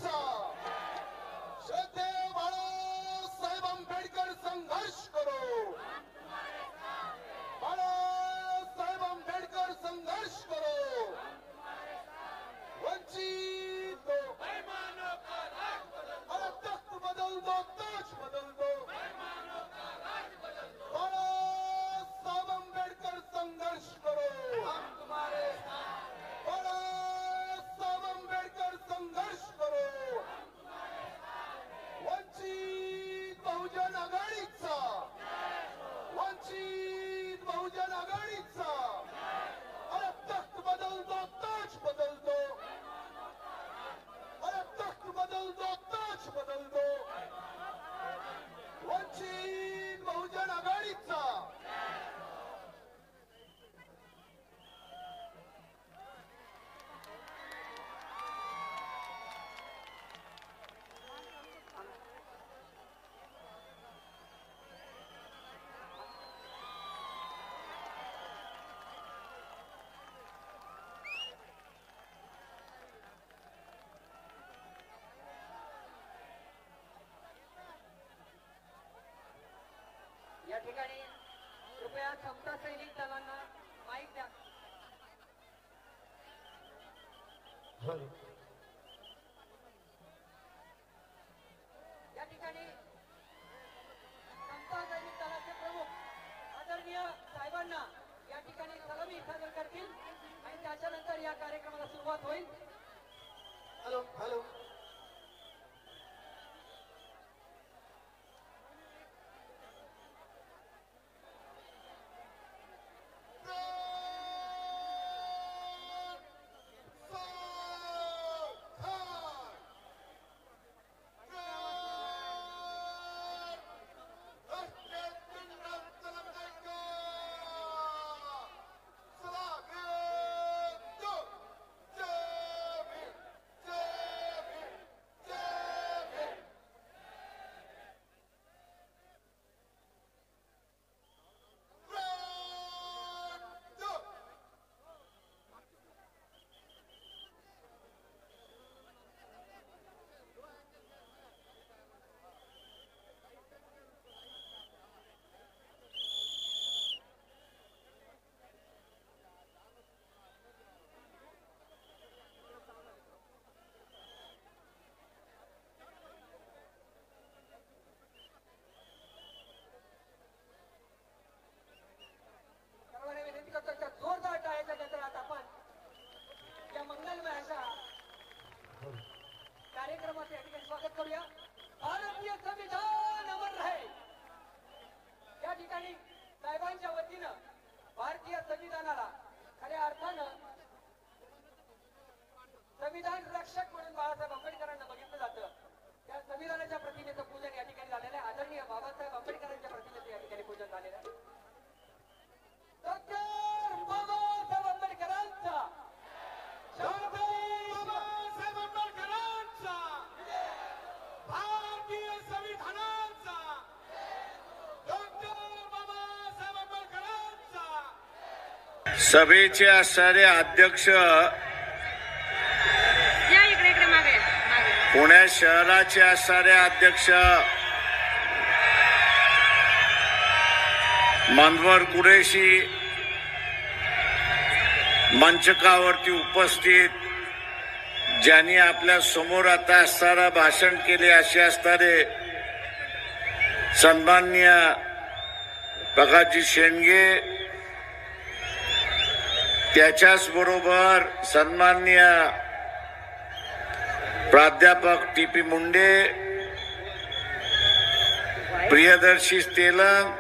आघाडीचा श्रद्धे बाळासाहेब आंबेडकर संघर्ष करो बाळासाहेब आंबेडकर संघर्ष करो वंचित अरे तख्त बदल दो ताज बदल दो बाळासाहेब आंबेडकर संघर्ष करो बाळासाहेब आंबेडकर संघर्ष करो वंचित बहुजन आघाडीचा वंचित बहुजन आघाडीचा अरे तख्त बदल दो ताज बदल दो अरे तख्त बदल दो ताज बदल दो वंचित बहुजन आघाडीचा या ठिकाणी कृपया समता सैनिक दलांना माईक द्या. या ठिकाणी समता सैनिक दलाचे प्रमुख आदरणीय साहेबांना या ठिकाणी सलामी सादर करतील आणि त्याच्यानंतर या कार्यक्रमाला सुरुवात होईल. हॅलो हॅलो जोरदार टाळ्याच्या गजरात आपण या मंगलमय अशा कार्यक्रमाचे या ठिकाणी स्वागत करूया. भारतीय संविधान अमर रहे. या ठिकाणी साहेबांच्या वतीनं भारतीय संविधानाला खऱ्या अर्थानं संविधान रक्षक म्हणून बाळासाहेब आंबेडकरांना बघितलं जातं. त्या संविधानाच्या प्रतिमेचं पूजन या ठिकाणी झालेलं आहे. आदरणीय बाबासाहेब आंबेडकरांच्या प्रतिमेचं या ठिकाणी पूजन झालेलं आहे. बाबासाहेब आंबेडकरांचा बाबासाहेब आंबेडकरांचा भारतीय संविधानाचा डॉक्टर बाबासाहेब आंबेडकरांचा. सभेचे असणारे अध्यक्ष पुणे शहराचे असणारे अध्यक्ष मनोहर कुरेशी, मंचकावरती उपस्थित ज्यांनी आपल्या समोर आता असणारा भाषण केले असे असणारे सन्माननीय प्रकाशजी शेंडगे, त्याच्याच बरोबर सन्माननीय प्राध्यापक टी.पी. मुंडे, प्रियदर्शी तेलंग,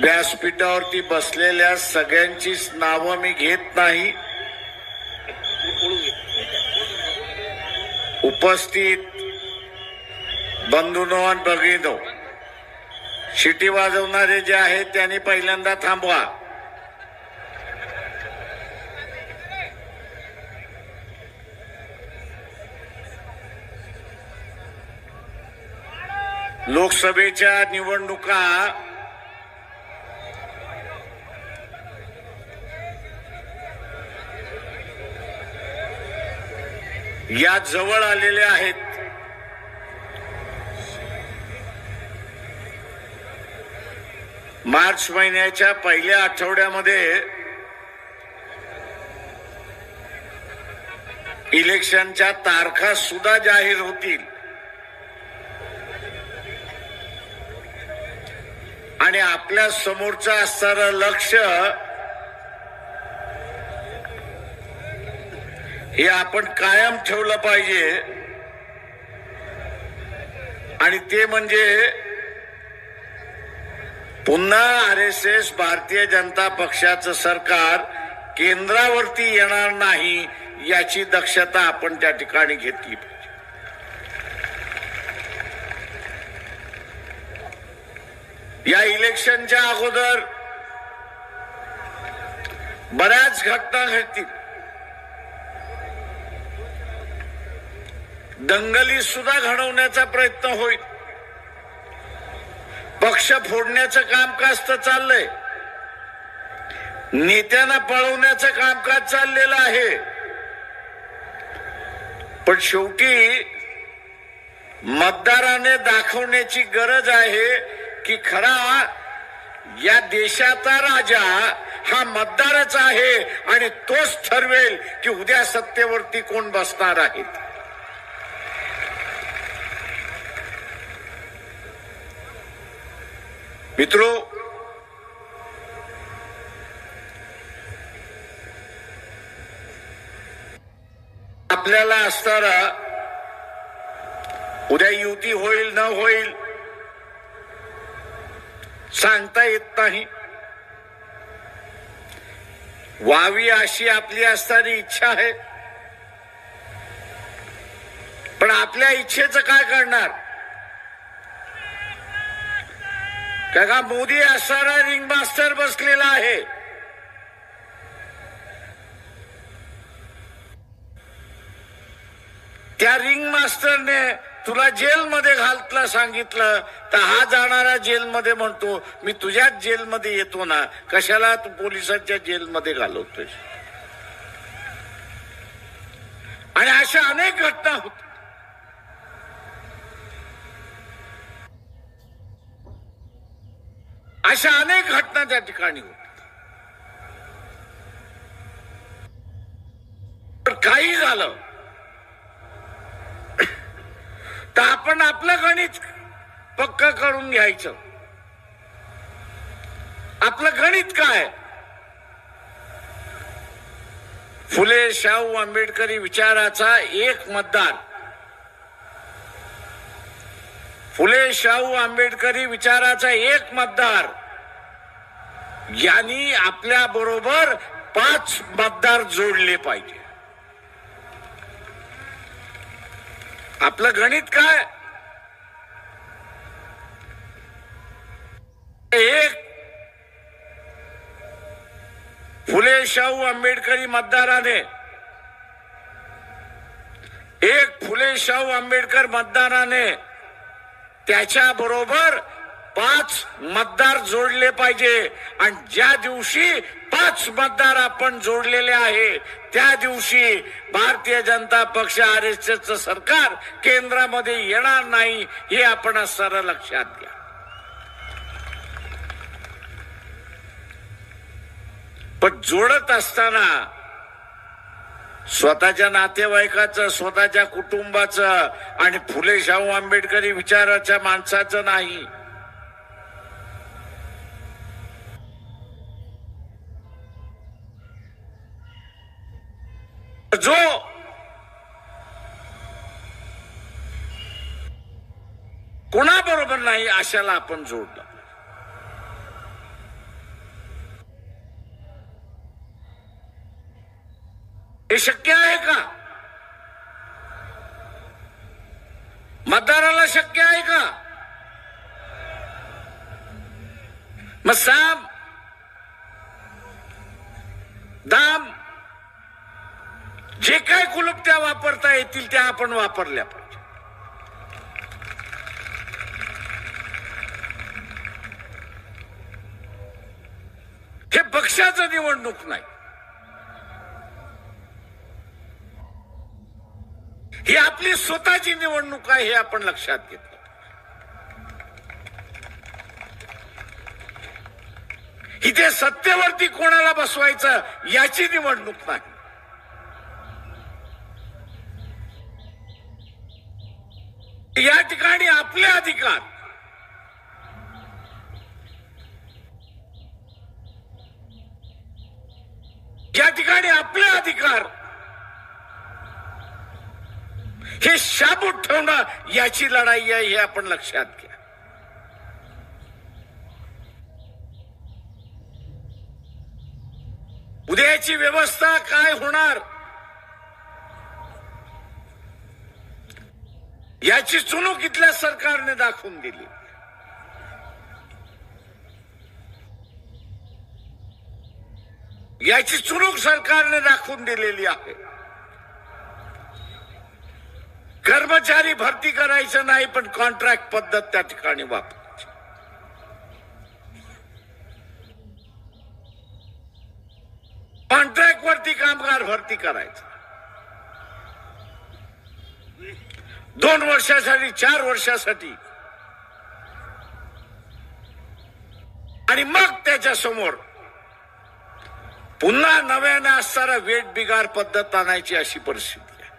व्यासपीठावरती बसलेल्या सगळ्यांचीच नावं मी घेत नाही. उपस्थित बंधूंनो आणि भगिनींनो, शिटी वाजवणारे जे आहेत त्यांनी पहिल्यांदा थांबवा. लोकसभेच्या निवडणुका या जवळ आलेल्या आहेत. मार्च महिन्याच्या पहिल्या आठवड्यामध्ये इलेक्शनच्या तारखा सुद्धा जाहीर होतील आणि आपल्या समोरचं असणारं लक्ष हे आपण कायम ठेवलं पाहिजे आणि ते म्हणजे पुन्हा RSS भारतीय जनता पक्षाचं सरकार केंद्रावरती येणार नाही याची दक्षता आपण त्या ठिकाणी घेतली पाहिजे. या इलेक्शनच्या अगोदर बऱ्याच घटना घडतील. दंगली सुद्धा घडवण्याचा प्रयत्न होईल. पक्ष फोडण्याचं कामकाज तर चाललंय, नेत्यांना पळवण्याचं कामकाज चाललेलं आहे. पण शेवटी मतदाराने दाखवण्याची गरज आहे की खरा या देशाचा राजा हा मतदारच आहे आणि तोच ठरवेल की उद्या सत्तेवरती कोण बसणार आहेत. मित्रो, आपल्याला असणारा उद्या युती होईल न होईल सांगता येत नाही. व्हावी अशी आपली असणारी इच्छा आहे, पण आपल्या इच्छेचं काय करणार? का मोदी असणारा रिंग मास्टर बसलेला आहे. त्या रिंग मास्टरने तुला जेलमध्ये घालतला सांगितलं तर हा जाणारा जेलमध्ये म्हणतो मी तुझ्याच जेलमध्ये येतो ना, कशाला तू पोलिसांच्या जेलमध्ये घालवतोय? आणि अशा अनेक घटना होत. अशा अनेक घटना त्या ठिकाणी होत. पण काही झालं तर आपण आपलं गणित पक्क करून घ्यायचं. आपलं गणित काय? फुले शाहू आंबेडकरी विचाराचा एक मतदार, फुले शाहू आंबेडकरी विचाराचा एक मतदार यांनी आपल्या बरोबर 5 मतदार जोडले पाहिजे. आपलं गणित काय? एक फुले शाहू आंबेडकरी मतदाराने, एक फुले शाहू आंबेडकर मतदाराने त्याच्या बरोबर 5 मतदार जोडले पाहिजे. आणि ज्या दिवशी 5 मतदार आपण जोडलेले आहे त्या दिवशी भारतीय जनता पक्ष RSSचं सरकार केंद्रामध्ये येणार नाही हे आपण सरळ लक्षात घ्या. पण जोडत असताना स्वतःच्या नातेवाईकाचं, स्वतःच्या कुटुंबाचं आणि फुले शाहू आंबेडकरी विचाराच्या माणसाचं नाही. जो कोणाबरोबर नाही अशाला आपण जोडलं. हे शक्य आहे का? मतदाराला शक्य आहे का? मग साम दाम जे काय कुलुप्त्या वापरता येतील त्या आपण वापरल्या पाहिजे. हे पक्षाचं निवडणूक नाही. ही आपली स्वतःची निवडणूक आहे हे आपण लक्षात घेतलं. इथे सत्तेवरती कोणाला बसवायचं याची निवडणूक नाही. या ठिकाणी आपले अधिकार हे शाबूत ठेवणं याची लढाई आहे हे आपण लक्षात घ्या. उद्याची व्यवस्था काय होणार याची चुणूक इथल्या सरकारने दाखवून दिली. याची चुणूक सरकारने दाखवून दिलेली आहे. कर्मचारी भरती करायचं नाही पण कॉन्ट्रॅक्ट पद्धत त्या ठिकाणी वापरायची. कॉन्ट्रॅक्ट वरती कामगार भरती करायचं. 2 वर्षासाठी 4 वर्षासाठी आणि मग त्याच्या समोर पुन्हा नव्याने असणारा वेट बिगार पद्धत आणायची अशी परिस्थिती आहे.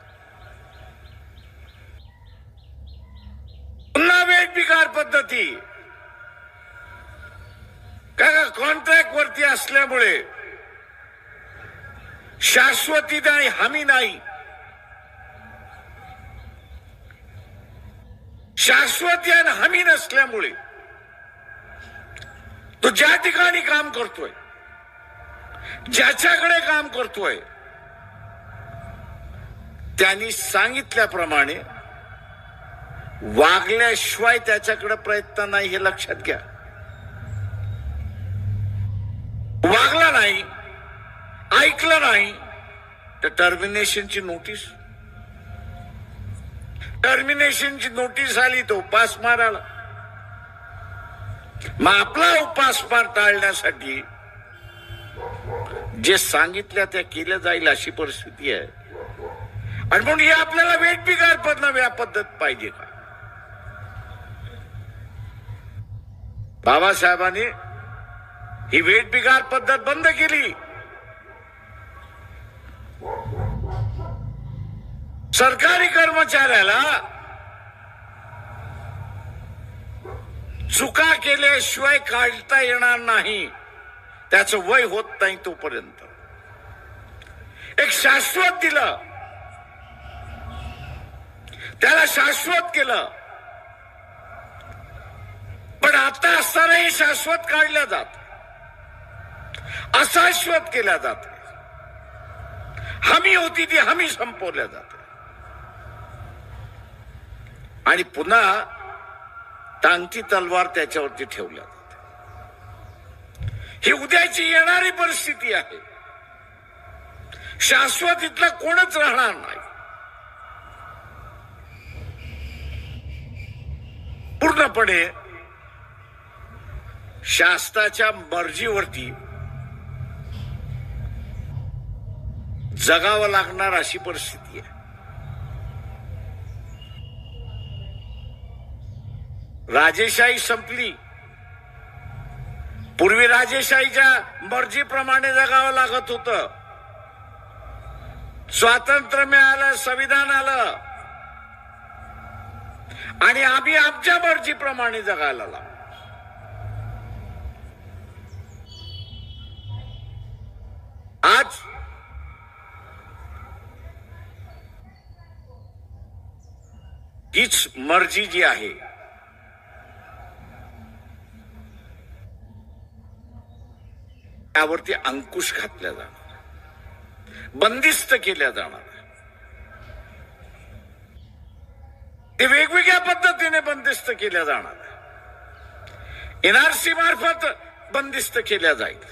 पुन्हा वेट बिगार पद्धती का कॉन्ट्रॅक्ट वरती असल्यामुळे शाश्वती नाही, हमी नाही. शाश्वती आणि हमी नसल्यामुळे तो ज्या ठिकाणी काम करतोय, ज्याच्याकडे काम करतोय त्यांनी सांगितल्याप्रमाणे वागल्याशिवाय त्याच्याकडे प्रयत्न नाही हे लक्षात घ्या. वागला नाही, ऐकलं नाही तर टर्मिनेशनची नोटीस आली तो उपास माराला. मग आपला उपासमार टाळण्यासाठी जे सांगितलं ते केलं जाईल अशी परिस्थिती आहे. आणि म्हणून हे आपल्याला वेठबिगार नव्या पद्धत पाहिजे का? बाबासाहेबांनी ही वेठबिगार पद्धत बंद केली. सरकारी कर्मचाऱ्याला चुका केल्याशिवाय काढता येणार नाही. त्याचं वय होत नाही तोपर्यंत एक शाश्वत दिलं, त्याला शाश्वत केलं. पण आता असतानाही शाश्वत काढल्या जात, अशाश्वत केल्या जात. हमी होती ती हमी संपवल्या जाते आणि पुन्हा टांगती तलवार त्याच्यावरती ठेवल्या जाते. ही उद्याची येणारी परिस्थिती आहे. शाश्वत इथला कोणच राहणार नाही. पूर्णपणे शासनाच्या मर्जीवरती जगावं लागणार अशी परिस्थिती आहे. राजेशाही संपली. पूर्वी राजेशाहीच्या मर्जीप्रमाणे जगावं लागत होतं. स्वातंत्र्य मिळालं, संविधान आलं आणि आम्ही आमच्या मर्जीप्रमाणे जगायला लागलो. आज हीच मर्जी जी आहे त्यावरती अंकुश घातल्या जाणार, बंदिस्त केल्या जाणार. ते वेगवेगळ्या पद्धतीने बंदिस्त केल्या जाणार. NRC मार्फत बंदिस्त केल्या जाईल,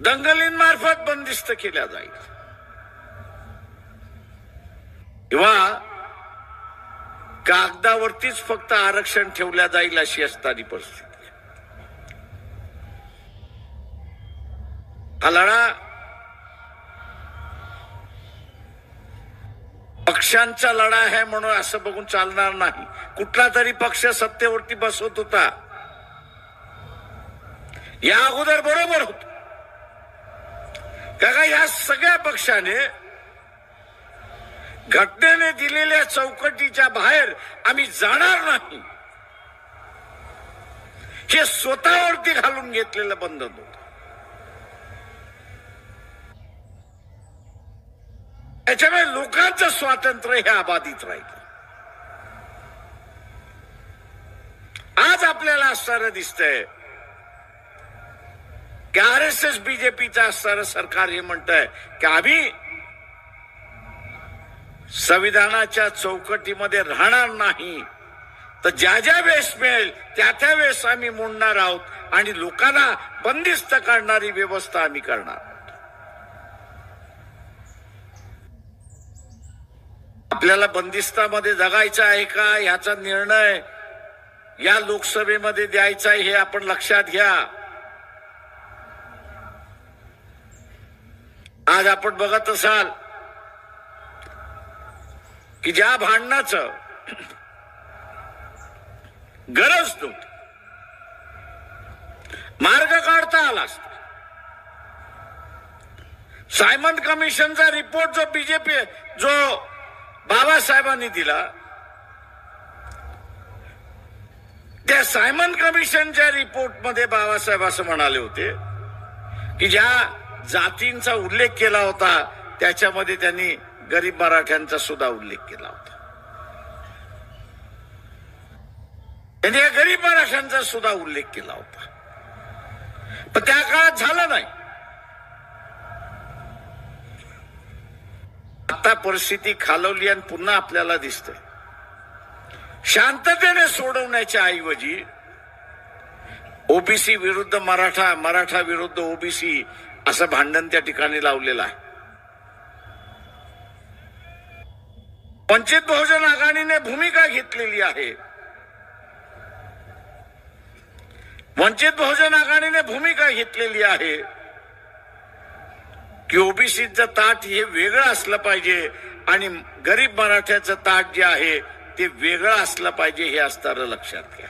दंगलींमार्फत बंदिस्त केल्या जाईल किंवा कागदावरतीच फक्त आरक्षण ठेवल्या जाईल अशी असणारी परिस्थिती. हा लढा पक्षांचा लढा आहे म्हणून असं बघून चालणार नाही. कुठला तरी पक्ष सत्तेवरती बसवत होता, या अगोदर बरोबर होत का? या सगळ्या पक्षाने घटनेने दिलेल्या चौकटीच्या बाहेर आम्ही जाणार नाही हे स्वतःवरती घालून घेतलेलं बंधन होतं. त्याच्यामुळे लोकांचं स्वातंत्र्य हे अबाधित राहिलं. आज आपल्याला असणारं दिसतंय की RSS बीजेपीचं असणारं सरकार हे म्हणतंय की आम्ही संविधानाच्या चौकटीमध्ये राहणार नाही, तर ज्या ज्या वेळेस मिळेल त्या त्या वेळेस आम्ही मोडणार आहोत आणि लोकांना बंदिस्त करणारी व्यवस्था आम्ही करणार. आपल्याला बंदिस्तामध्ये जगायचं आहे का याचा निर्णय या लोकसभेमध्ये द्यायचा आहे हे आपण लक्षात घ्या. आज आपण बघत असाल की ज्या भांडणाचं गरज नव्हती, मार्ग काढता आला असता. सायमन कमिशनचा रिपोर्ट जो बीजेपी जो बाबासाहेबांनी दिला, त्या सायमन कमिशनच्या रिपोर्टमध्ये बाबासाहेब असं म्हणाले होते की ज्या जातींचा उल्लेख केला होता त्याच्यामध्ये त्यांनी गरीब मराठ्यांचा सुद्धा उल्लेख केला होता. त्यांनी गरीब मराठ्यांचा सुद्धा उल्लेख केला होता, पण त्या काळात झालं नाही. आता परिस्थिती खालवली आणि पुन्हा आपल्याला दिसतंय शांततेने सोडवण्याच्या ऐवजी ओबीसी विरुद्ध मराठा, मराठा विरुद्ध ओबीसी असं भांडण त्या ठिकाणी लावलेलं आहे. वंचित बहुजन आघाडीने भूमिका घेतलेली आहे. वंचित बहुजन आघाडीने भूमिका घेतलेली आहे की ओबीसीचं ताट हे वेगळं असलं पाहिजे आणि गरीब मराठ्याचं ताट जे आहे ते वेगळं असलं पाहिजे हे असणारं लक्षात घ्या.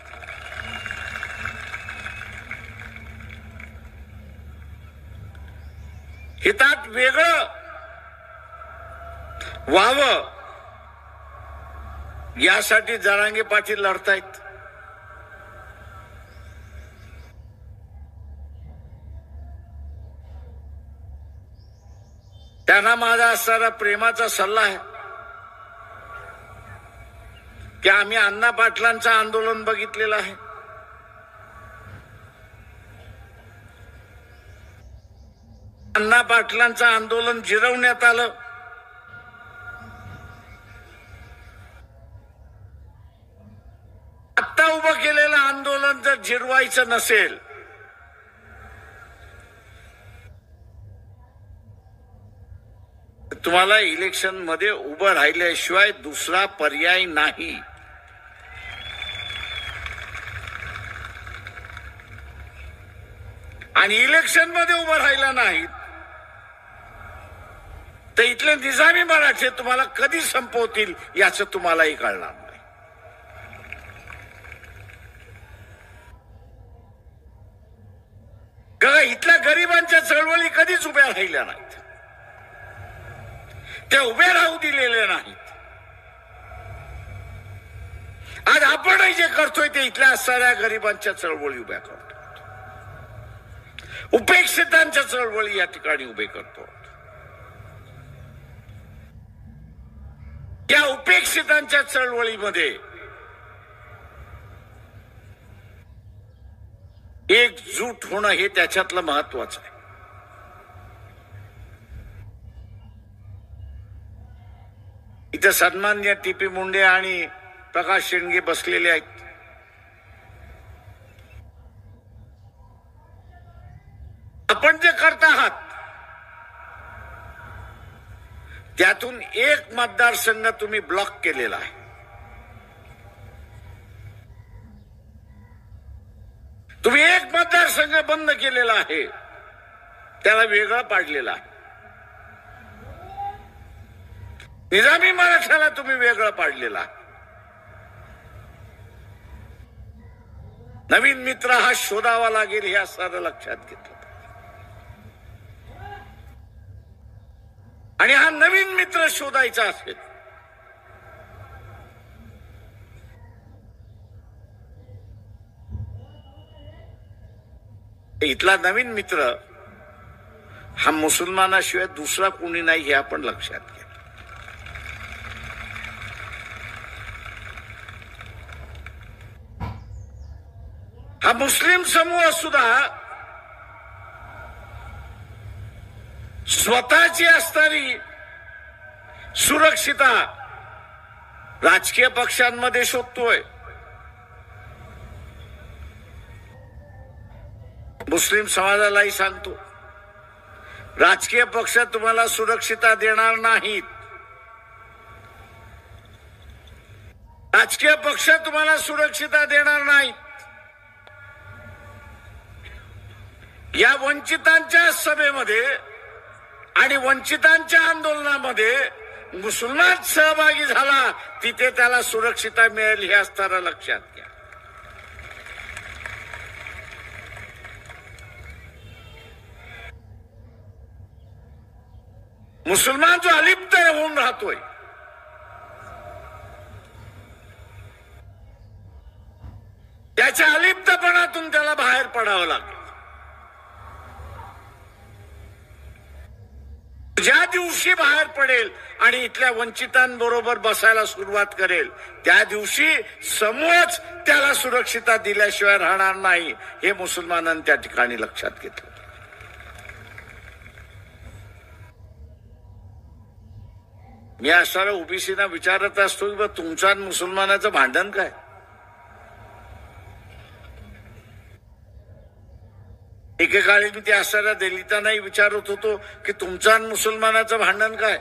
हे ताट वेगळं व्हावं यासाठी जरांगे पाटील लढतायत. त्यांना माझा असणारा प्रेमाचा सल्ला आहे की आम्ही अण्णा पाटलांचं आंदोलन बघितलेलं आहे. अण्णा पाटलांचं आंदोलन जिरवण्यात आलं. आता उभं केलेलं आंदोलन जर जिरवायचं नसेल तुम्हाला इलेक्शन मध्ये उभं राहिल्याशिवाय दुसरा पर्याय नाही. आणि इलेक्शन मध्ये उभं राहिला नाही तर इथले निजामी मराठे तुम्हाला कधी संपवतील याचं तुम्हालाही कळणार नाही. कारण इथल्या गरिबांच्या चळवळी कधीच उभ्या राहिल्या नाहीत, त्या उभे राहू दिलेले नाहीत. आज आपणही जे करतोय ते इथल्या असणाऱ्या गरिबांच्या चळवळी उभ्या करतो, उपेक्षितांच्या चळवळी या ठिकाणी उभे करतो. या उपेक्षितांच्या चळवळीमध्ये एकजूट होणं हे त्याच्यातलं महत्वाचं आहे. इथे सन्मान्य टीपी मुंडे आणि प्रकाश शेंडगे बसलेले आहेत. आपण जे करत आहात त्यातून एक मतदारसंघ तुम्ही ब्लॉक केलेला आहे. तुम्ही एक मतदारसंघ बंद केलेला आहे, त्याला वेगळा पाडलेला आहे. निजामी मराठ्याला तुम्ही वेगळं पाडलेला. नवीन मित्र हा शोधावा लागेल हे सारं लक्षात घेतलं. आणि हा नवीन मित्र शोधायचा असेल इथला नवीन मित्र हा मुसलमानाशिवाय दुसरा कोणी नाही हे आपण लक्षात घ्या. हा मुस्लिम समूह सुद्धा स्वतःची असणारी सुरक्षिता राजकीय पक्षांमध्ये शोधतोय. मुस्लिम समाजालाही सांगतो, राजकीय पक्ष तुम्हाला सुरक्षिता देणार नाहीत. राजकीय पक्ष तुम्हाला सुरक्षिता देणार नाहीत. या वंचितांच्या सभेमध्ये आणि वंचितांच्या आंदोलनामध्ये मुसलमान सहभागी झाला, तिथे त्याला सुरक्षिता मिळेल हे असताना लक्षात घ्या. मुसलमान जो अलिप्त होऊन राहतोय, त्याच्या अलिप्तपणातून त्याला बाहेर पडावं लागेल. ज्या दिवशी बाहेर पडेल आणि इथल्या वंचितांबरोबर बसायला सुरुवात करेल, त्या दिवशी समूहच त्याला सुरक्षिता दिल्याशिवाय राहणार नाही हे मुसलमानांनी त्या ठिकाणी लक्षात घेतलं. मी असणारा ओबीसीना विचारत असतो की तुमचं आणि मुसलमानाचं भांडण काय. एकेकाळी मी ते असणाऱ्या दलितांनाही विचारत होतो की तुमचं आणि मुसलमानाचं भांडण काय.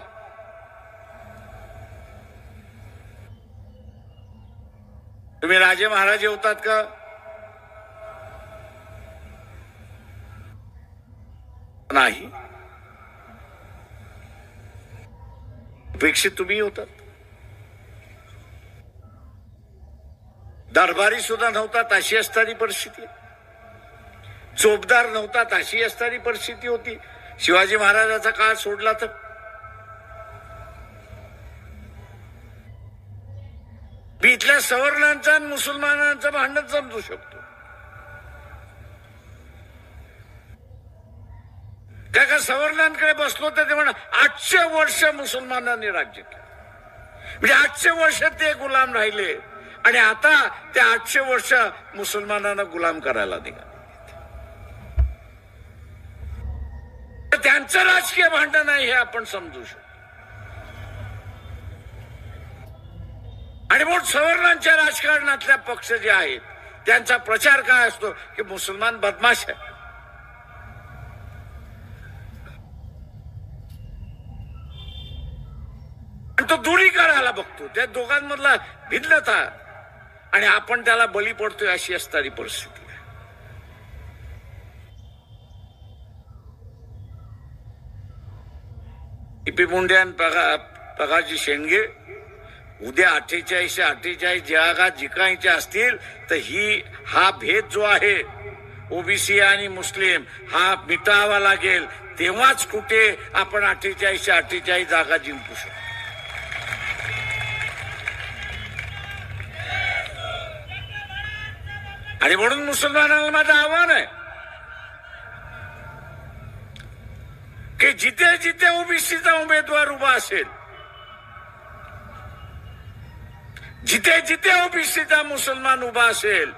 तुम्ही राजे महाराजे होतात का. नाही, अपेक्षित तुम्ही होतात. दरबारी सुद्धा नव्हतात अशी असणारी परिस्थिती, चोपदार नव्हतात अशी असणारी परिस्थिती होती. शिवाजी महाराजांचा काळ सोडला तर मी इथल्या सवर्णांचं आणि मुसलमानांचं भांडण समजू शकतो. का सवर्णांकडे बसलो तर ते म्हणा 800 वर्ष मुसलमानांनी राज्य केलं, म्हणजे 800 वर्ष ते गुलाम राहिले आणि आता ते 800 वर्ष मुसलमानांना गुलाम करायला निघाले. त्यांचं राजकीय भांडण आहे हे आपण समजू शकतो. आणि म्हणून सवर्णांच्या राजकारणातल्या पक्ष जे आहेत त्यांचा प्रचार काय असतो की मुसलमान बदमाश आहे. तो दूरी करायला बघतो, त्या दोघांमधला भिन्नता, आणि आपण त्याला बळी पडतोय अशी असणारी परिस्थिती आहे. ईपी मुंडे आणि प्रकाशजी शेंडगे उद्या 48 जागा जिंकायच्या असतील तर हा भेद जो आहे ओबीसी आणि मुस्लिम हा मिटावा लागेल. तेव्हाच कुठे आपण 48 जागा जिंकू शकतो. आणि म्हणून मुसलमानांना माझं आव्हान आहे की जिथे जिथे ओबीसीचा उमेदवार उभा असेल, जिथे जिथे ओबीसीचा मुसलमान उभा असेल,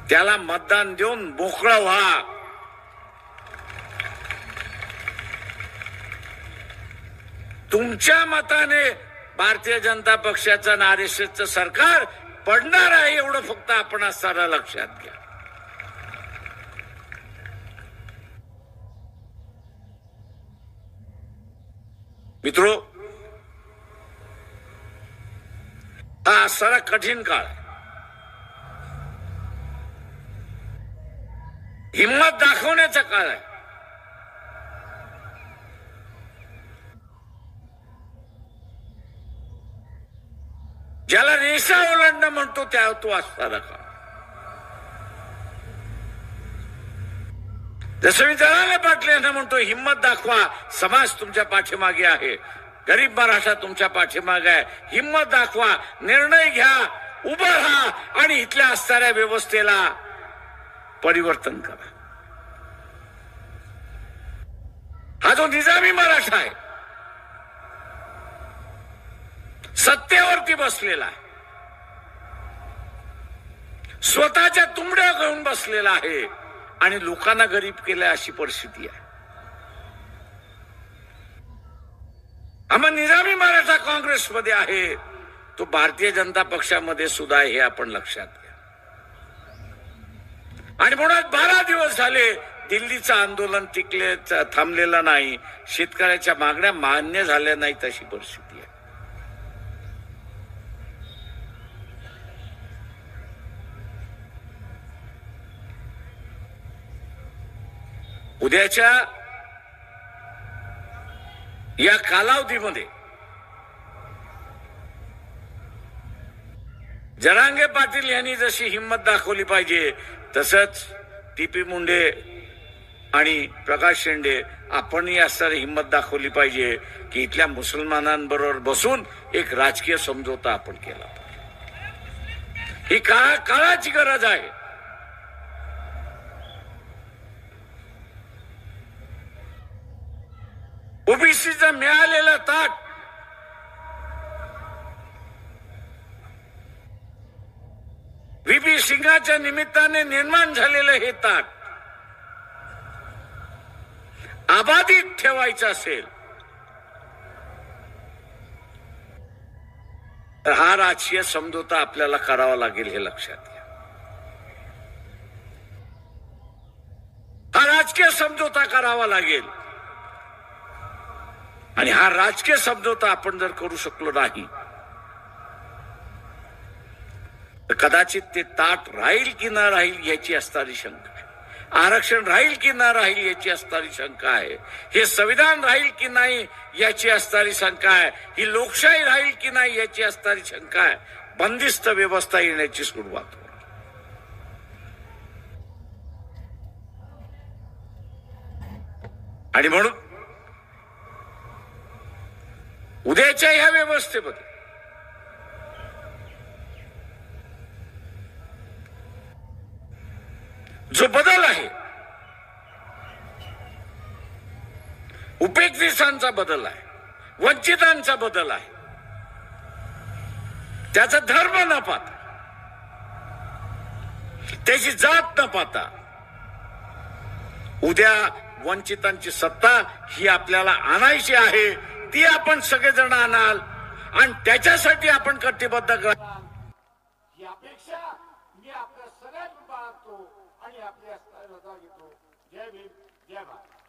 त्याला मतदान देऊन मोकळं व्हा. तुमच्या मताने भारतीय जनता पक्षाचं आणि आरएसएसचं सरकार पडणार आहे एवढं फक्त आपण सारा लक्षात घ्या. मित्रो, हा सारा कठीण काळ, हिम्मत दाखवण्याचा काळ आहे. ज्याला रेषा ओलांडणं म्हणतो त्या तो असता नका. जसं मी जरांगे पाटील यांना म्हणतो, हिम्मत दाखवा, समाज तुमच्या पाठीमागे आहे, गरीब मराठा तुमच्या पाठीमागे आहे, हिम्मत दाखवा, निर्णय घ्या, उभं राहा आणि इथल्या असणाऱ्या व्यवस्थेला परिवर्तन करा. हा जो निजामी मराठा आहे, सत्तेवरती बसलेला आहे, स्वतःच्या तुंबड्या घेऊन बसलेला आहे आणि लोकांना गरीब केल्या अशी परिस्थिती आहे. आम्हा निजामी मराठा काँग्रेसमध्ये आहे, तो भारतीय जनता पक्षामध्ये सुद्धा आहे, हे आपण लक्षात घ्या. आणि म्हणून 12 दिवस झाले दिल्लीचं आंदोलन थांबलेलं नाही, शेतकऱ्याच्या मागण्या मान्य झाल्या नाहीत अशी परिस्थिती आहे. उद्याच्या या कालावधीमध्ये जरांगे पाटील यांनी जशी हिम्मत दाखवली पाहिजे, तसंच टीपी मुंडे आणि प्रकाश शेंडे आपणही असणारी हिम्मत दाखवली पाहिजे की इथल्या मुसलमानांबरोबर बसून एक राजकीय समझोता आपण केला पाहिजे. ही काळाची गरज आहे. ओबीसीचं मिळालेलं ताट व्हीपी सिंगाच्या निमित्ताने निर्माण झालेलं हे ताट अबाधित ठेवायचं असेल तर हा राजकीय समझोता आपल्याला करावा लागेल, हे लक्षात घ्या. हा राजकीय समझोता करावा लागेल आणि हा राजकीय समझोता आपण जर करू शकलो नाही तर कदाचित ते ताट राहील की न राहील याची असणारी शंका आहे. आरक्षण राहील की न राहील याची असणारी शंका आहे. हे संविधान राहील की नाही याची असणारी शंका आहे. ही लोकशाही राहील की नाही याची असणारी शंका आहे. बंदिस्त व्यवस्था येण्याची सुरुवात होईल. आणि म्हणून उद्याच्या ह्या व्यवस्थेमध्ये जो बदल आहे, उपेक्षितांचा बदल आहे, वंचितांचा बदल आहे, त्याचा धर्म न पाहता, त्याची जात न पाहता उद्या वंचितांची सत्ता ही आपल्याला आणायची आहे. ती आपण सगळेजण आणाल आणि त्याच्यासाठी आपण कटिबद्ध करा ही अपेक्षा मी आपल्या सगळ्यांना बाळगतो आणि आपल्या रजा घेतो. जय भीम, जय भारत.